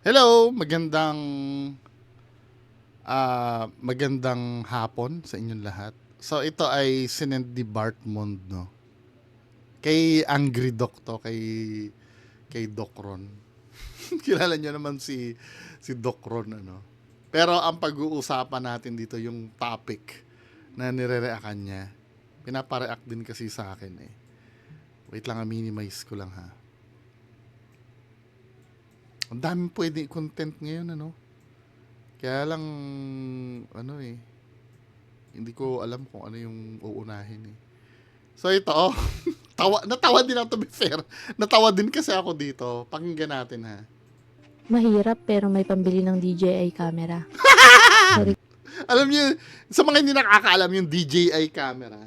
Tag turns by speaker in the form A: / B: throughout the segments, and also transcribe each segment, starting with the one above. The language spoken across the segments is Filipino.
A: Hello, magandang hapon sa inyong lahat. So ito ay sinend ni Bartmond, no. Kay Angry Doc to, kay Doc Ron. Kilala niyo naman si Doc Ron, ano. Pero ang pag-uusapan natin dito yung topic na nire-reactan niya. Pinapa-react din kasi sa akin eh. Wait lang, minimize ko lang ha. Ang daming pwede content ngayon, ano. Kaya lang, ano eh, hindi ko alam kung ano yung uunahin eh. So ito, oh, natawa din ako, to be fair. Natawa din kasi ako dito. Pakinggan natin ha.
B: Mahirap pero may pambili ng DJI camera. Sorry.
A: Alam niyo, sa mga hindi nakakaalam yung DJI camera,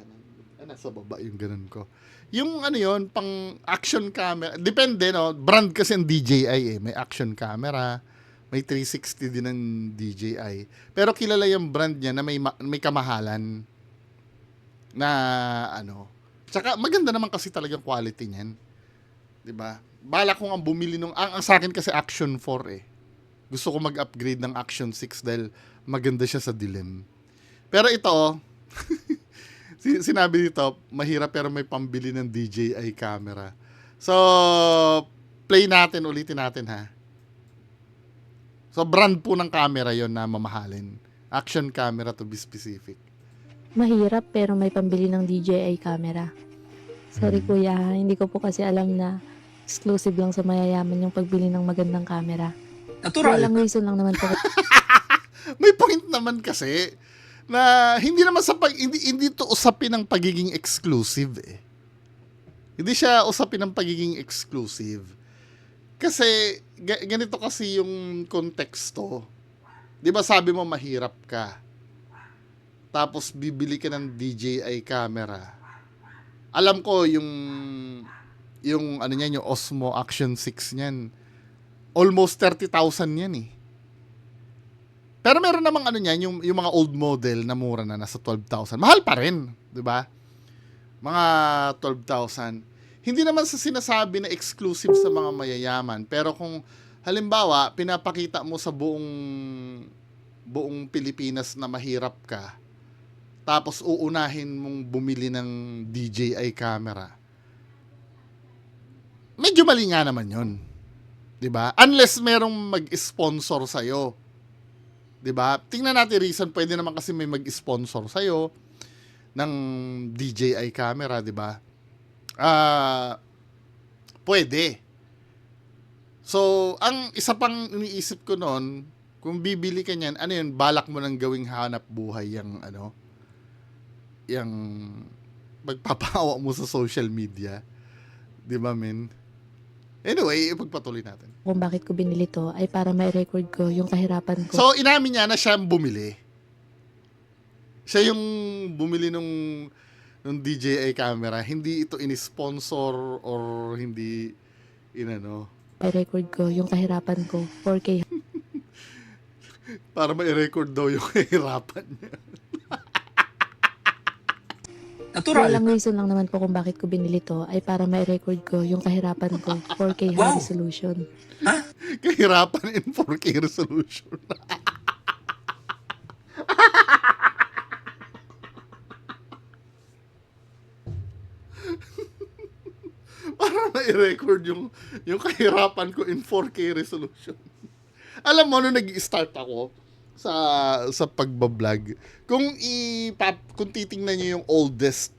A: nasa baba yung ganun ko. Yung ano yon, pang action camera. Depende, no? Brand kasi ang DJI eh. May action camera, may 360 din ng DJI. Pero kilala yung brand niya na may kamahalan na ano. Tsaka maganda naman kasi talagang quality niyan. 'Di ba? Bala ko nga bumili ang sa akin kasi Action 4 eh. Gusto ko mag-upgrade ng Action 6 dahil maganda siya sa dilim. Pero ito, oh, sinabi dito, mahirap pero may pambili ng DJI camera. So, ulitin natin ha. So, brand po ng camera yon na mamahalin. Action camera to be specific.
B: Mahirap pero may pambili ng DJI camera. Sorry kuya, hindi ko po kasi alam na exclusive lang sa mayayaman yung pagbili ng magandang camera.
C: Natural.
B: Walang reason lang naman po.
A: May point naman kasi na hindi naman hindi to usapin ng pagiging exclusive eh. Hindi siya usapin ng pagiging exclusive. Kasi ganito kasi yung konteksto. 'Di ba sabi mo mahirap ka. Tapos bibili ka ng DJI camera. Alam ko yung ano niyan, yung Osmo Action 6 niyan. Almost 30,000 yan eh. Pero meron namang ano niyan, yung mga old model na mura na nasa 12,000. Mahal pa rin, 'di ba? Mga 12,000. Hindi naman sa sinasabi na exclusive sa mga mayayaman, pero kung halimbawa pinapakita mo sa buong Pilipinas na mahirap ka, tapos uunahin mong bumili ng DJI camera, medyo mali nga naman yun. 'Di ba? Unless merong mag-sponsor sa'yo. 'Di ba? Tingnan natin reason, pwede naman kasi may mag-sponsor sa'yo ng DJI camera, 'di ba? Pwede. So, ang isa pang iniisip ko noon, kung bibili ka niyan, ano yun, balak mo nang gawing hanap buhay yung ano, yung magpapahawa mo sa social media. 'Di ba, men? Anyway, ipagpatuloy natin.
B: Kung bakit ko binili to ay para may record ko yung kahirapan ko.
A: So, inamin niya na siya ang bumili. Siya yung bumili nung DJI camera. Hindi ito ini-sponsor or hindi inano.
B: May record ko yung kahirapan ko. 4K
A: Para ma-record daw yung kahirapan niya.
C: Natural.
B: Walang reason lang naman po kung bakit ko binili to ay para may record ko yung kahirapan ko. 4K high
C: Wow.
B: resolution.
A: Kahirapan in 4K resolution. Para ma-record yung kahirapan ko in 4K resolution. Alam mo, nung nag-start ako sa pagbablog, kung titingnan niyo yung oldest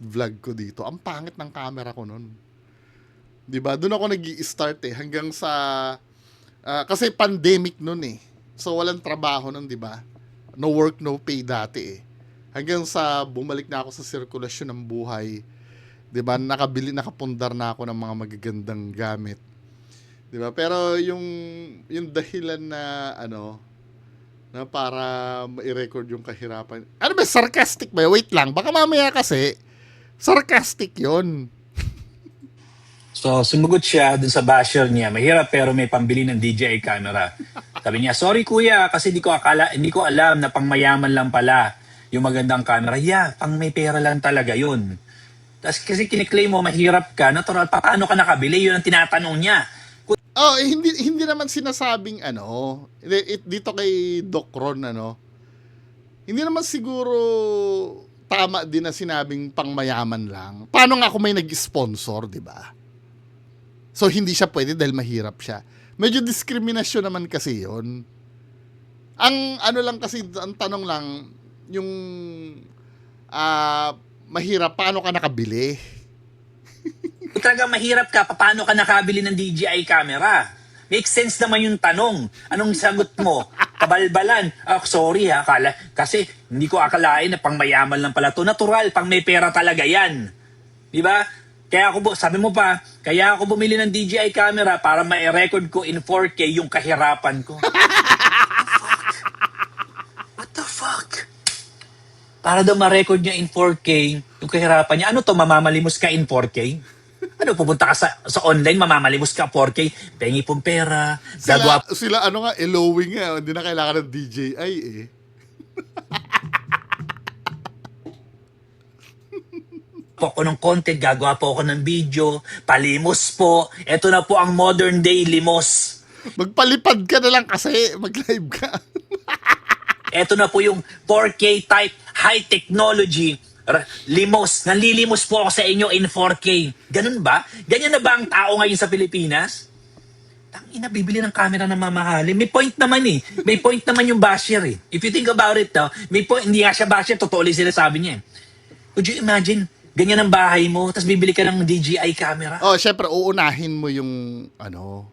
A: vlog ko dito, ang pangit ng camera ko noon. 'Di ba? Doon ako nag-i-start eh hanggang sa kasi pandemic noon eh. So walang trabaho noon, 'di ba? No work, no pay dati eh. Hanggang sa bumalik na ako sa sirkulasyon ng buhay. 'Di ba? Nakapundar na ako ng mga magagandang gamit. 'Di ba? Pero yung dahilan na na para ma-record yung kahirapan. Ano ba, sarcastic ba? Wait lang, baka mamaya kasi sarcastic 'yon.
C: So, sumagot siya dun sa basher niya. Mahirap pero may pambili ng DJI camera. Sabi niya, sorry kuya, kasi hindi ko alam na pangmayaman lang pala yung magandang camera. Yeah, pang may pera lang talaga yun. Tapos kasi kiniklaim mo, mahirap ka, natural, paano ka nakabili? Yun ang tinatanong niya.
A: Oh, hindi naman sinasabing ano, dito kay Doc Ron ano, hindi naman siguro tama din na sinabing pangmayaman lang. Paano nga kung may nag-sponsor, 'di ba? So hindi siya pwede dahil mahirap siya. Medyo diskriminasyon naman kasi 'yon. Ang ano lang kasi ang tanong lang yung mahirap paano ka nakabili?
C: Kung talagang mahirap ka, paano ka nakabili ng DJI camera? Make sense naman yung tanong. Anong sagot mo? Kabalbalan. Sorry ha, kasi hindi ko akalain na pangmayaman lang pala to. Natural, pang may pera talaga yan. Di ba? Kaya ako, sabi mo pa, kaya ako bumili ng DJI camera para ma-record ko in 4K yung kahirapan ko. What the fuck? Para daw ma-record niya in 4K yung kahirapan niya. Ano to, mamamalimos ka in 4K? Ano, pupunta ka sa online, mamamalimos ka 4K, pengi pong pera, gagawa
A: Sila ano nga, elowing nga, hindi na kailangan ng DJI eh.
C: po ako ng content, gagawa po ako ng video, palimos po. Ito na po ang modern day limos.
A: Magpalipad ka na lang kasi, mag-live ka.
C: Ito na po yung 4K type high technology limos. Nanlilimos po ako sa inyo in 4K. Ganun ba? Ganyan na ba ang tao ngayon sa Pilipinas? Tangina, bibili ng camera na mamahalin. May point naman eh. May point naman yung basher eh. If you think about it, may point, hindi nga siya basher, totoo lang sila sabi niya eh. Could you imagine, ganyan ang bahay mo, tapos bibili ka ng DJI camera?
A: Oh, syempre uunahin mo yung ano,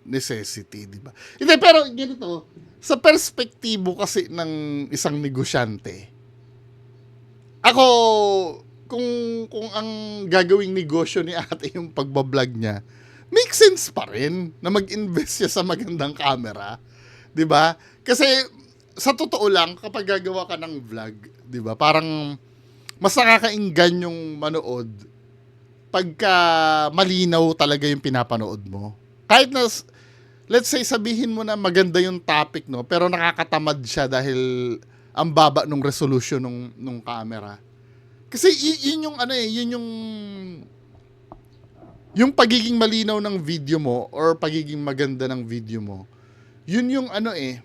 A: necessity, di ba? Hindi, pero ganito, sa perspektibo kasi ng isang negosyante, ako, kung ang gagawing negosyo ni ate yung pagbablog niya, make sense pa rin na mag-invest siya sa magandang camera, 'di ba? Kasi sa totoo lang kapag gagawa ka ng vlog, 'di ba? Parang mas nakakainggan yung manood pagka malinaw talaga yung pinapanood mo. Kahit na let's say sabihin mo na maganda yung topic no, pero nakakatamad siya dahil ang baba nung resolution nung camera. Kasi yun yung ano eh, yun yung pagiging malinaw ng video mo or pagiging maganda ng video mo. Yun yung ano eh,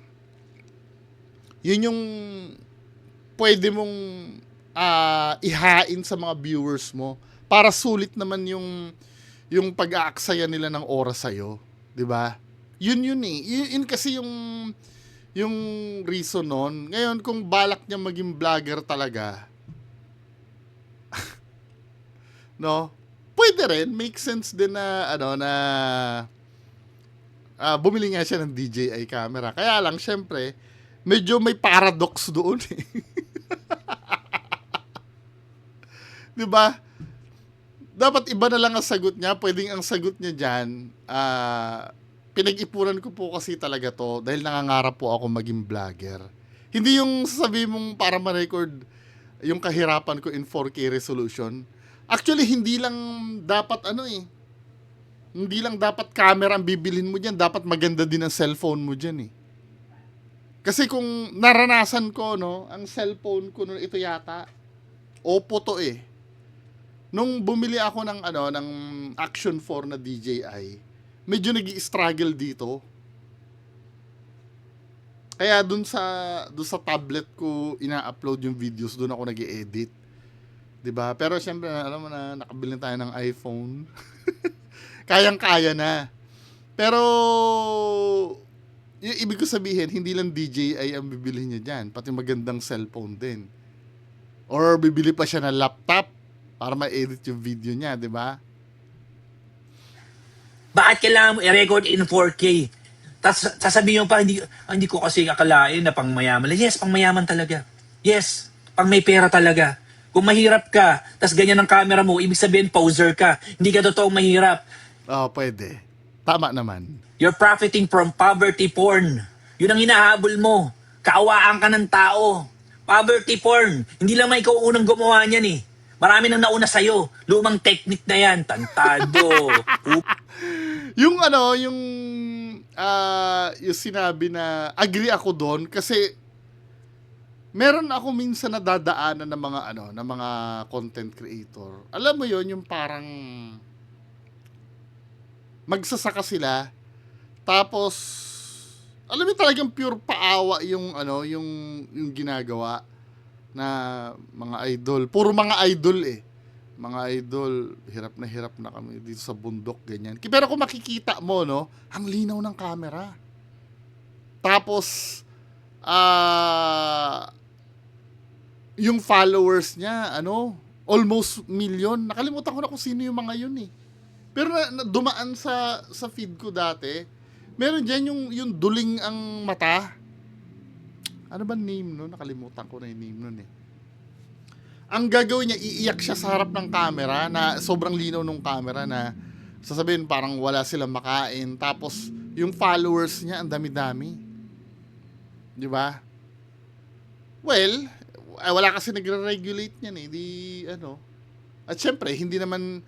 A: yun yung pwede mong ihain sa mga viewers mo para sulit naman yung pag-aaksaya nila ng oras sa'yo. 'Di ba? Yun eh. Yun kasi yung reason nun. Ngayon, kung balak niya maging vlogger talaga, no? Pwede rin. Make sense din na, bumili nga siya ng DJI camera. Kaya lang, syempre, medyo may paradox doon eh. Diba? Dapat iba na lang ang sagot niya. Pwedeng ang sagot niya dyan, pinag-ipunan ko po kasi talaga to dahil nangangarap po ako maging vlogger. Hindi yung sasabihin mong para ma-record yung kahirapan ko in 4K resolution. Actually, hindi lang dapat hindi lang dapat camera ang bibilhin mo dyan. Dapat maganda din ang cellphone mo dyan eh. Kasi kung naranasan ko, no, ang cellphone ko, no, ito yata, Oppo to eh. Nung bumili ako ng Action 4 na DJI, medyo nag-i-struggle dito. Kaya dun sa tablet ko ina-upload yung videos, dun ako nag-i-edit. 'Di ba? Pero syempre, alam mo na, nakabili tayo ng iPhone. Kayang-kaya na. Pero yung ibig ko sabihin, hindi lang DJI ang bibili niya diyan, pati magandang cellphone din. Or bibili pa siya ng laptop para ma-edit yung video niya, 'di ba?
C: Bakit kailangan mo i-record in 4K? Tapos sasabihin mo pa, hindi ko kasi akalain na pangmayaman. Yes, pangmayaman talaga. Yes, pang may pera talaga. Kung mahirap ka, tas ganyan ang camera mo, ibig sabihin poser ka. Hindi ka totoong mahirap.
A: Oh, pwede. Tama naman.
C: You're profiting from poverty porn. Yun ang hinahabol mo. Kaawaan ka ng tao. Poverty porn. Hindi lang may ikaw unang gumawa niyan eh. Marami nang nauna sa'yo. Lumang technique na yan. Tantado.
A: Yung yung sinabi na agree ako doon kasi meron ako minsan nadadaanan ng mga content creator. Alam mo yon yung parang magsasaka sila, tapos, alam mo talagang pure paawa yung, yung ginagawa na mga idol. Puro mga idol eh. Mga idol, hirap na kami dito sa bundok, ganyan. Pero kung makikita mo, no, ang linaw ng camera. Tapos, yung followers niya, almost million. Nakalimutan ko na kung sino yung mga yun eh. Pero dumaan sa feed ko dati, meron dyan yung duling ang mata. Ano ba name nun? Nakalimutan ko na yung name nun eh. Ang gagawin niya, iiyak siya sa harap ng camera na sobrang linaw ng camera na sasabihin parang wala silang makain. Tapos, yung followers niya, ang dami-dami. Di ba? Well, wala kasi nagre-regulate niyan eh. At syempre, hindi naman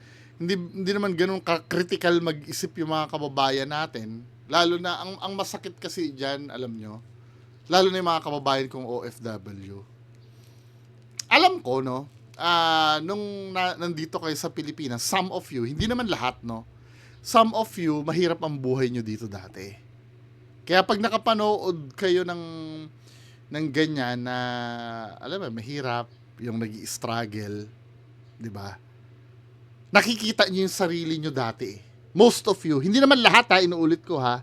A: ganun ka-critical mag-isip yung mga kababayan natin. Lalo na, ang masakit kasi dyan, alam nyo, lalo na yung mga kababayan kong OFW. Alam ko, no, nung nandito kayo sa Pilipinas, some of you, hindi naman lahat, no, some of you, mahirap ang buhay nyo dito dati. Kaya pag nakapanood kayo ng ganyan na, alam mo, mahirap, yung nag-i-struggle, di ba? Nakikita nyo yung sarili nyo dati. Most of you, hindi naman lahat ha, inuulit ko ha,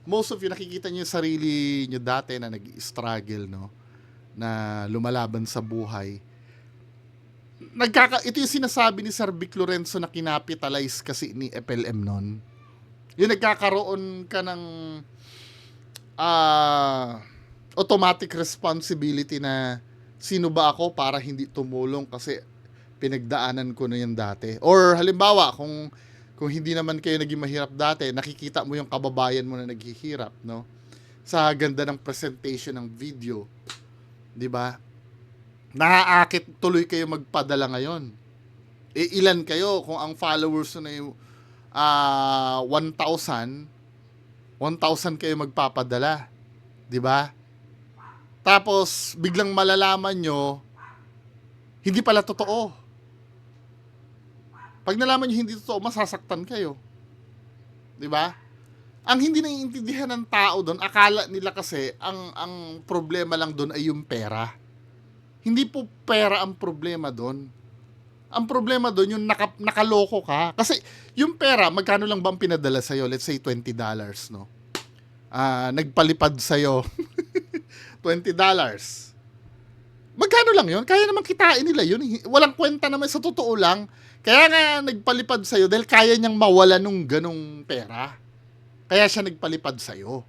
A: most of you, nakikita nyo yung sarili nyo dati na nag-i-struggle, no, na lumalaban sa buhay. Ito yung sinasabi ni Sir Vic Lorenzo na kinapitalize kasi ni FLM nun. Yung nagkakaroon ka ng automatic responsibility na sino ba ako para hindi tumulong kasi pinagdaanan ko na yan dati. Or halimbawa, kung hindi naman kayo naging mahirap dati, nakikita mo yung kababayan mo na naghihirap, no? Sa ganda ng presentation ng video. 'Di ba? Naaakit tuloy kayo magpadala ngayon. Ilan kayo kung ang followers na yung 1,000 kayo magpapadala, 'di ba? Tapos biglang malalaman nyo hindi pala totoo. Pag nalaman nyo hindi totoo, masasaktan kayo. 'Di ba? Ang hindi naiintindihan ng tao doon, akala nila kasi ang problema lang doon ay yung pera. Hindi po pera ang problema doon. Ang problema doon yung nakaloko ka. Kasi yung pera, magkano lang ba ang pinadala sa'yo? Let's say $20, no? Nagpalipad sa'yo $20. Magkano lang yun? Kaya naman kitain nila yun. Walang kwenta naman, sa totoo lang. Kaya nga nagpalipad sa'yo dahil kaya niyang mawala nung ganong pera. Kaya siya nagpalipad sa'yo.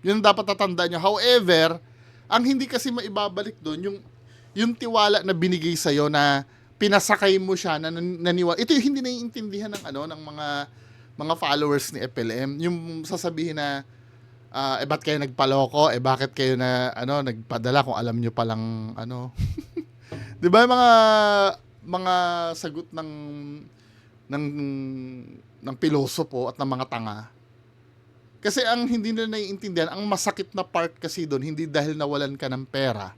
A: Yun ang dapat tatandaan nyo. However, ang hindi kasi maibabalik doon, yung tiwala na binigay sa'yo na pinasakay mo siya, na naniwala. Ito yung hindi naiintindihan ng mga followers ni FLM. Yung sasabihin na, ba't kayo nagpaloko? Bakit kayo nagpadala kung alam nyo palang, Di ba mga sagot ng pilosopo at ng mga tanga? Kasi ang hindi nila naiintindihan, ang masakit na part kasi doon, hindi dahil nawalan ka ng pera,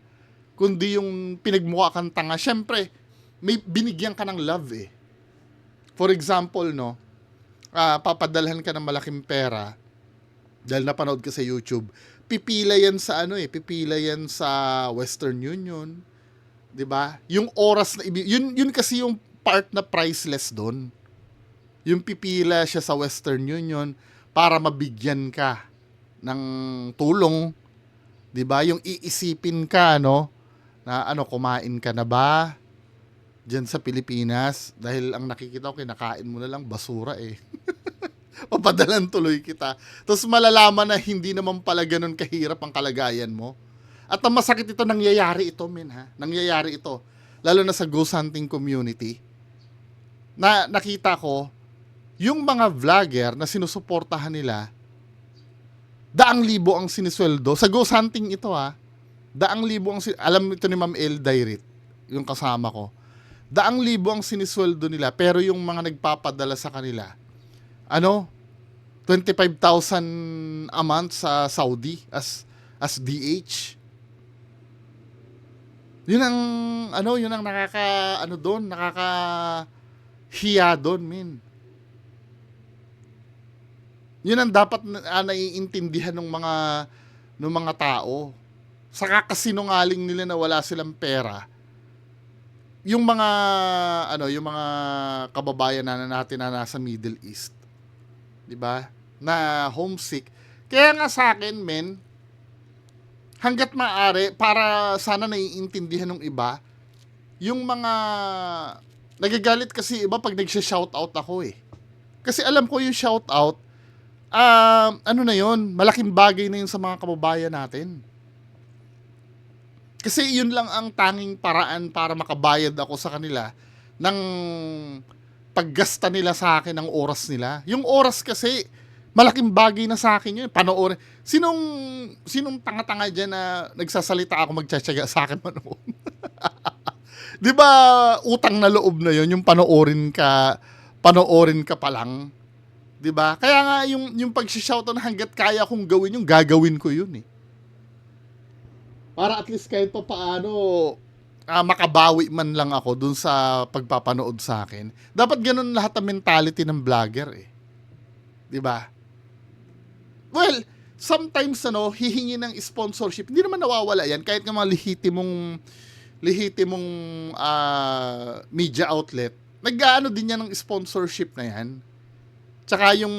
A: kundi yung pinagmukha kang tanga. Siyempre, may binigyan ka ng love eh. For example, no, papadalhan ka ng malaking pera, dahil napanood ka sa YouTube, pipila yan sa pipila yan sa Western Union, 'di ba? Yung oras na yun kasi yung part na priceless doon. Yung pipila siya sa Western Union para mabigyan ka ng tulong, 'di ba? Yung iisipin ka na kumain ka na ba diyan sa Pilipinas, dahil ang nakikita ko kinakain mo na lang basura eh. Papadalan tuloy kita. Tapos malalaman na hindi naman pala ganun kahirap ang kalagayan mo. At ang masakit ito, nangyayari ito, Nangyayari ito. Lalo na sa ghost hunting community. Na nakita ko, yung mga vlogger na sinusuportahan nila, 100,000 ang sinisweldo. Sa ghost hunting ito 100,000 alam ito ni Ma'am El Dairit, yung kasama ko. 100,000 ang sinisweldo nila, pero yung mga nagpapadala sa kanila, 25,000 a month sa Saudi as DH. Yun ang nakakahiya doon, Yun ang dapat naiintindihan ng mga tao. Sa kakasinungaling nila na wala silang pera, yung mga yung mga kababayan natin na nasa Middle East, 'di ba? Na homesick. Kaya nga sa akin, men, hangga't maaari, para sana naiintindihan ng iba, yung mga nagagalit kasi iba pag nagsha-shoutout ako eh. Kasi alam ko yung shoutout, na yun, malaking bagay na yun sa mga kababayan natin. Kasi yun lang ang tanging paraan para makabayad ako sa kanila ng paggasta nila sa akin ng oras nila. Yung oras kasi, malaking bagay na sa akin yun. Panoorin. Sinong tanga-tanga dyan na nagsasalita ako magtsatsaga sa akin manood? Di ba utang na loob na yun, yung panoorin ka pa lang? 'Di ba? Kaya nga yung pag-shoutout na hangga't kaya kong gawin yung gagawin ko yun eh. Para at least kahit pa paano makabawi man lang ako dun sa pagpapanood sa akin. Dapat ganun lahat ang mentality ng vlogger eh. 'Di ba? Well, sometimes hihingi ng sponsorship. Hindi naman nawawala yan kahit nga mga lehitimong media outlet. Nag-aano din yan ng sponsorship na yan. Tsaka yung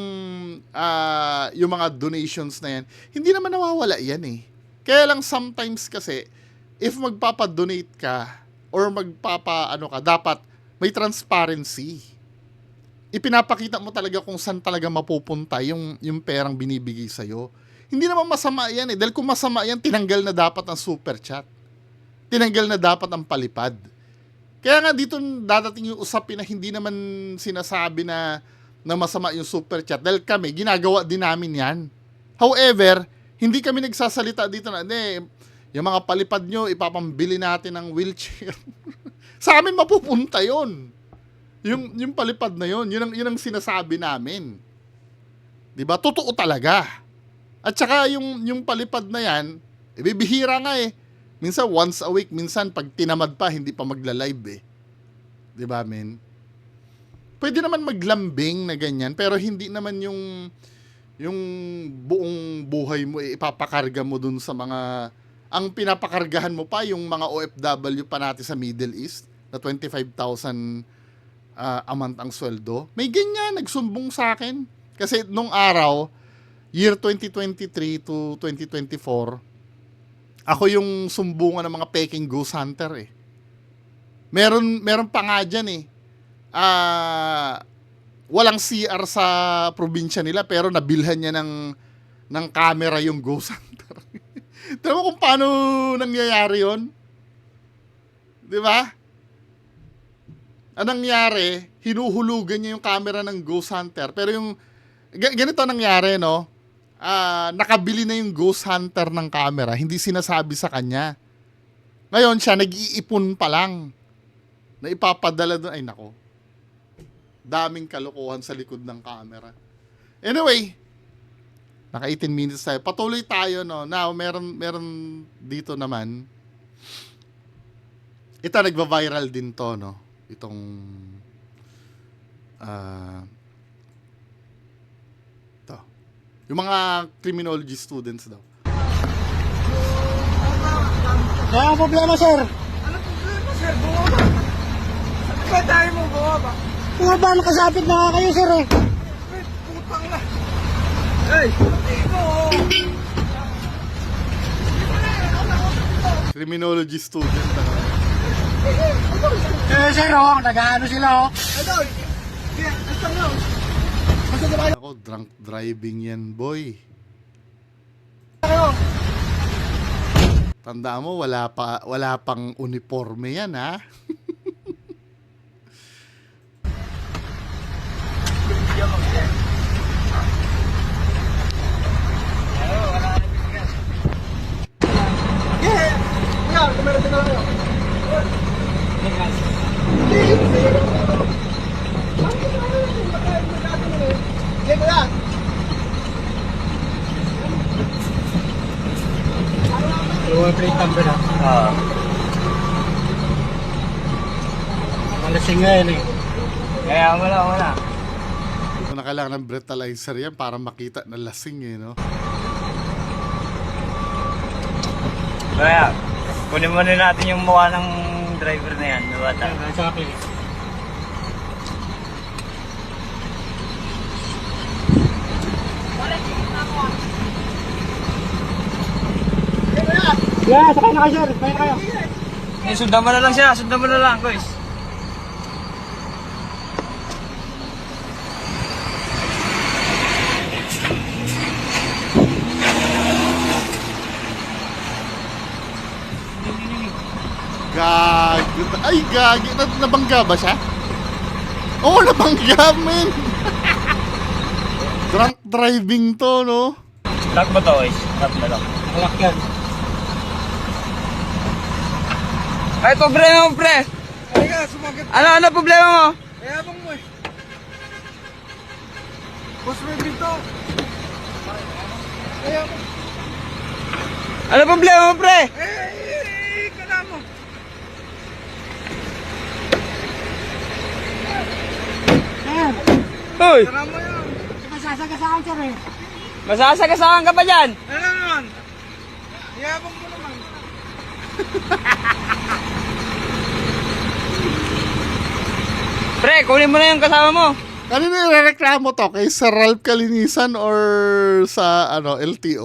A: mga donations na yan, hindi naman nawawala yan eh. Kaya lang sometimes kasi, if magpapadonate ka, or dapat may transparency. Ipinapakita mo talaga kung saan talaga mapupunta yung perang binibigay sa'yo. Hindi naman masama yan eh. Dahil kung masama yan, tinanggal na dapat ang super chat. Tinanggal na dapat ang palipad. Kaya nga dito dadating yung usapin na hindi naman sinasabi na masama yung super chat. Dahil kami, ginagawa din namin yan. However, hindi kami nagsasalita dito na, yung mga palipad nyo, ipapambili natin ng wheelchair. Sa amin mapupunta yon. Yung palipad na yon, yun ang sinasabi namin. 'Di ba? Totoo talaga. At saka yung palipad na yan, bibihira nga eh. Minsan once a week, minsan pag tinamad pa, hindi pa magla-live eh. 'Di ba, men? Pwede naman maglambing na ganyan, pero hindi naman yung buong buhay mo ipapakarga mo dun sa mga, ang pinapakargahan mo pa yung mga OFW pa natin sa Middle East na 25,000 a month ang sweldo. May ganyan, nagsumbong sa akin. Kasi nung araw, year 2023 to 2024, ako yung sumbungan ng mga peking ghost hunter eh. Meron pa nga dyan eh. Walang CR sa probinsya nila pero nabilhan niya ng camera yung ghost hunter. Tignan mo kung paano nangyayari yon, di ba? Anong nangyari, hinuhulugan niya yung camera ng ghost hunter. Pero yung ganito nangyari, no? Nakabili na yung ghost hunter ng camera, hindi sinasabi sa kanya. Ngayon siya nag-iipon pa lang na ipapadala doon. Ay nako, daming kalokohan sa likod ng camera. Anyway, naka 18 minutes tayo. Patuloy tayo, no? Now, meron dito naman. Ito, nagva-viral din to, no? Itong ito. Yung mga criminology students daw.
D: Kaya ang problema, sir.
E: Ano problema, sir? Bumaba. Ano ba tayo mo bumaba?
D: Bumaba, nakasapit na nga kayo, sir eh.
E: Wait, putang na. Hey! Pati mo!
A: Criminology student.
D: Sir, nag-ano sila, oh.
E: Ano? Kaya, asa na?
A: Ako, drunk driving yan, boy. Tandaan mo, wala pang uniforme yan, ha?
E: Kuya, kumera din na kayo.
D: Yung plate number, ha? Malasing nga yan, eh.
E: Kaya wala.
A: Kung kailangan ng breathalyzer yan para makita na lasing eh, no?
F: Kaya, kunin muna natin yung mukha ng driver na yan, na bata.
D: Sa akin. Yeah, sakay na kayo, sir. Sakay na kayo.
F: Sundan mo na lang siya, sundan mo na lang, guys.
A: Gago. Ay, gagi. Nabangga ba siya? Oo, nabangga, men. Drunk driving to, no?
F: Lock mo to, guys. Lock mo lang.
D: Alak yan.
F: Ay, problema mo, pre!
E: Halika, sumagat.
F: Ano problema mo?
E: Ayabang mo eh. Boss, may bito. Ayabang.
F: Ano problema mo, pre?
E: Kana mo.
D: Sir,
F: Hoy!
E: Kana mo yun.
D: masasagasaan, sir eh.
F: Masasagasaan ka pa dyan!
E: Ano naman? Ayabang mo naman.
F: Pre, kunin mo na yung kasama mo.
A: Kanino nirereklamo to? Kay Sir Ralph Kalinisan or sa LTO?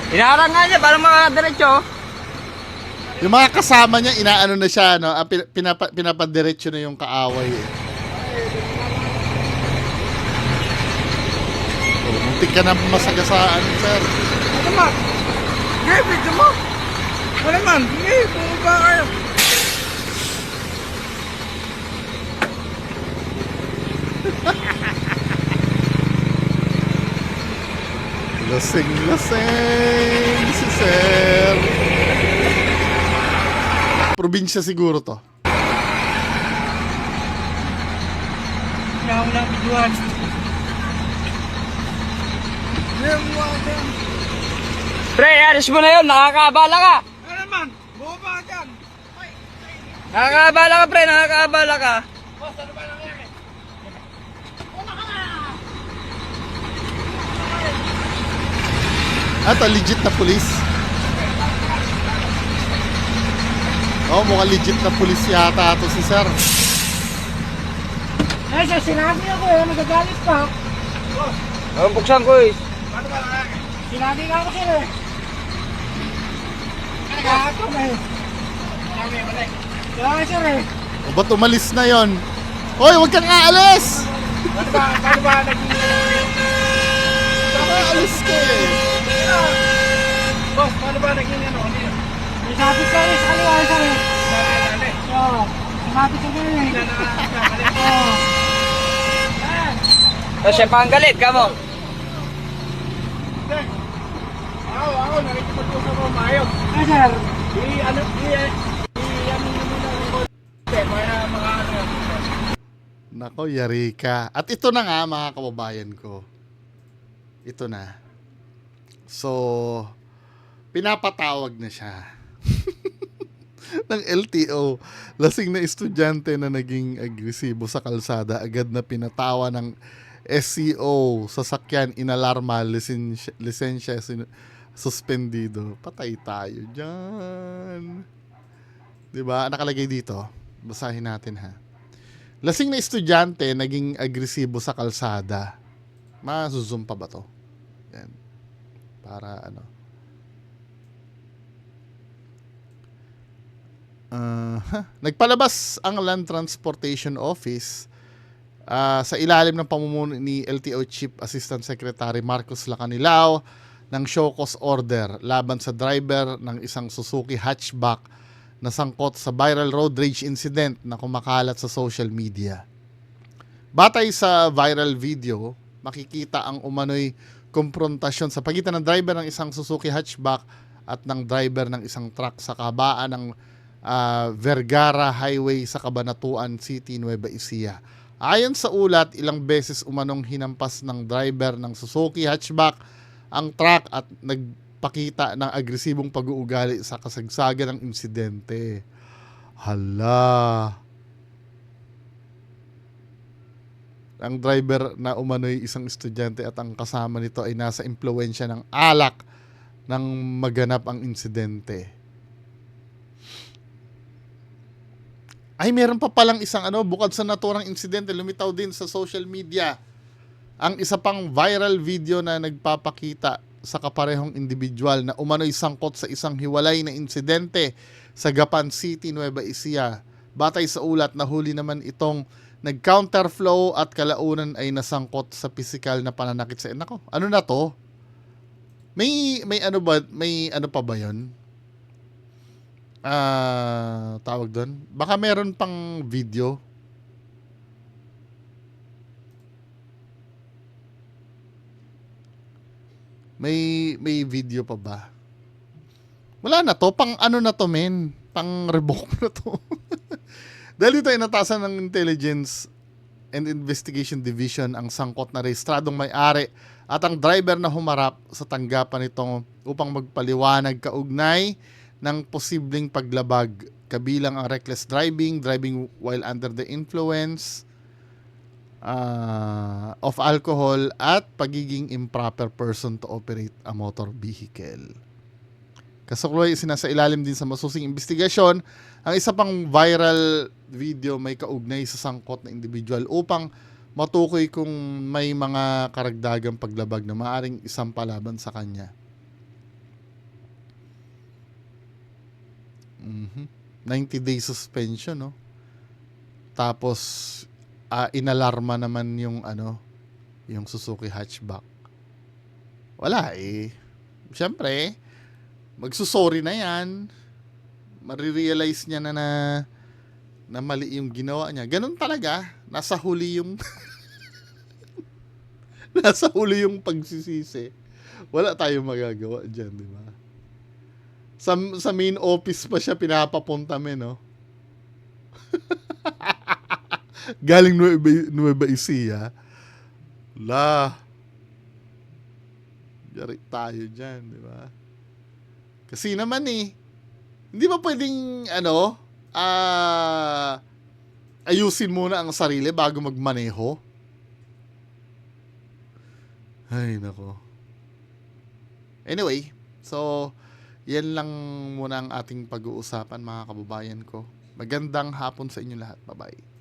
F: Inaharang nga niya para makakadiretso.
A: Yung mga kasama niya, inaano na siya, no? Pinapadiretso na yung kaaway eh. Oh, muntik ka na masagasaan, sir.
E: Ano man? Sige, bigyan mo. Ano man? Sige, bumaba kayo.
A: Lasing si sir. Probinsya siguro to.
D: Kaya ako lang biduan.
E: Sige, bumaba kayo.
F: Pre, alis mo na yun. Nakakaabala ka.
E: Ano naman? Bumaba ka dyan.
F: Nakakaabala ka, pre. Nakakaabala ka.
E: Boss, ano ba nangyari?
A: Legit na pulis. Oh, mukhang legit na pulis yata to si sir.
D: Eh, sir, sinabi ako eh. Magagalit pa.
F: Ang buksan ko, eh.
E: Ano ba nangyari?
D: Sinabi nga ako, sir eh. Gato na eh.
E: Sabi, balik.
D: Kaya, sir eh.
A: O ba't umalis na yon? Hoy, huwag kang aalis!
E: Paano ba naging...
A: Aalis ka eh.
E: Boss, paano ba naging ano? Ano yun?
D: Sinapit ka rin sa kaliwa, sir eh.
E: Sabi natin.
D: Oo. Sinapit ka rin eh.
E: Hindi na nakakabalik.
D: Oo.
F: So, siya pa ang galit, kamo.
E: Ako, nakikipag-usap mo maayos.
D: Eh, sir.
E: Ano mo muna ng konti para makaano yan.
A: Nako, yari ka. At ito na nga, mga kababayan ko. Ito na. So, pinapatawag na siya ng LTO. Lasing na estudyante na naging agresibo sa kalsada, agad na pinatawa ng SCO, sasakyan, inalarma, lisensya suspendido. Patay tayo dyan. Diba? Nakalagay dito. Basahin natin ha. Lasing na estudyante naging agresibo sa kalsada. Masuzum pa ba to? Yan. Para ano. Nagpalabas ang Land Transportation Office sa ilalim ng pamumuno ni LTO Chief Assistant Secretary Marcos Lacanilao ng show cause order laban sa driver ng isang Suzuki hatchback na sangkot sa viral road rage incident na kumakalat sa social media. Batay sa viral video, makikita ang umano'y komprontasyon sa pagitan ng driver ng isang Suzuki hatchback at ng driver ng isang truck sa kabaan ng Vergara Highway sa Cabanatuan City, Nueva Ecija. Ayon sa ulat, ilang beses umanong hinampas ng driver ng Suzuki hatchback ang truck at nagpakita ng agresibong pag-uugali sa kasagsagan ng insidente. Hala. Ang driver na umano'y isang estudyante at ang kasama nito ay nasa impluwensya ng alak nang maganap ang insidente. Ay, meron pa palang isang bukod sa naturang insidente, lumitaw din sa social media ang isa pang viral video na nagpapakita sa kaparehong individual na umano'y sangkot sa isang hiwalay na insidente sa Gapan City, Nueva Ecija. Batay sa ulat, nahuli naman itong nag-counterflow at kalaunan ay nasangkot sa pisikal na pananakit sa... Nako, ano na to? May ano pa ba 'yon? Tawag doon. Baka meron pang video. May video pa ba? Wala na to, pang ano na to, men? Pang revoke na to. Dahil ito ay natasan ng Intelligence and Investigation Division ang sangkot na rehistradong may-ari at ang driver na humarap sa tanggapan nitong upang magpaliwanag kaugnay ng posibleng paglabag kabilang ang reckless driving, driving while under the influence of alcohol at pagiging improper person to operate a motor vehicle. Kasukloy sinasailalim din sa masusing investigasyon ang isa pang viral video may kaugnay sa sangkot na individual upang matukoy kung may mga karagdagang paglabag na maaaring isang palaban sa kanya. 90-day suspension, no? Tapos inalarma naman yung yung Suzuki hatchback. Wala eh. Siyempre, magsusorry na yan. Marirealize niya na mali yung ginawa niya. Ganun talaga. Nasa huli yung nasa huli yung pagsisisi. Wala tayong magagawa dyan, di ba? Sa main office pa siya pinapapunta no? Galing Nueva Ecija. Yari tayo dyan, di ba? Kasi naman hindi ba pwedeng ayusin muna ang sarili bago magmaneho? Ay, nako. Anyway, so yan lang muna ang ating pag-uusapan, mga kababayan ko. Magandang hapon sa inyo lahat. Bye-bye.